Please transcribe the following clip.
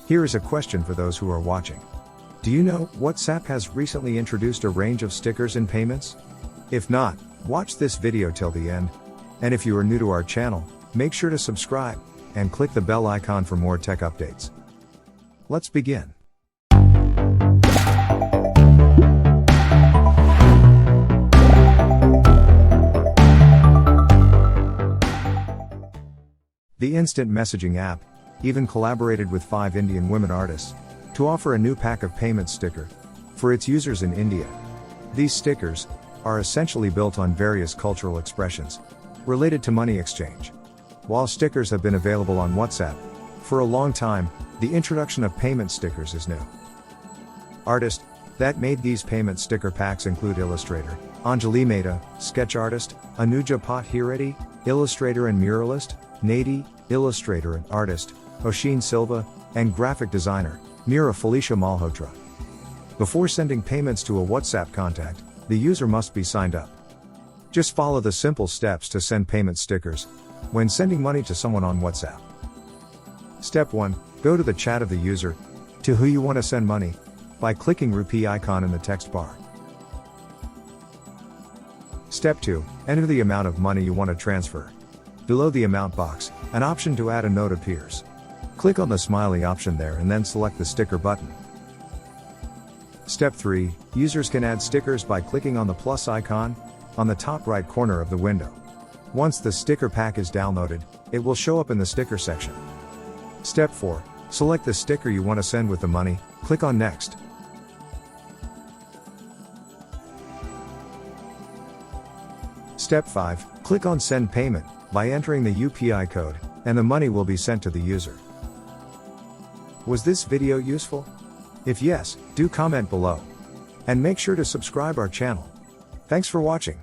Here is a question for those who are watching. Do you know WhatsApp has recently introduced a range of stickers and payments? If not, watch this video till the end. And if you are new to our channel, make sure to subscribe and click the bell icon for more tech updates. Let's begin. The instant messaging app even collaborated with 5 Indian women artists to offer a new pack of payment sticker for its users in India. These stickers are essentially built on various cultural expressions related to money exchange. While stickers have been available on WhatsApp for a long time, the introduction of payment stickers is new. Artists that made these payment sticker packs include illustrator Anjali Mehta, sketch artist Anuja Pathireddy, illustrator and muralist Nadi, illustrator and artist Oshin Silva, and graphic designer Mira Felicia Malhotra. Before sending payments to a WhatsApp contact, the user must be signed up. Just follow the simple steps to send payment stickers when sending money to someone on WhatsApp. Step 1. Go to the chat of the user to who you want to send money by clicking rupee icon in the text bar. Step 2. Enter the amount of money you want to transfer. Below the amount box, an option to add a note appears. Click on the smiley option there and then select the sticker button. Step 3. Users can add stickers by clicking on the plus icon on the top right corner of the window. Once the sticker pack is downloaded, it will show up in the sticker section. Step 4. Select the sticker you want to send with the money, click on Next. Step 5. Click on Send Payment by entering the UPI code, and the money will be sent to the user. Was this video useful? If yes, do comment below. And make sure to subscribe our channel. Thanks for watching.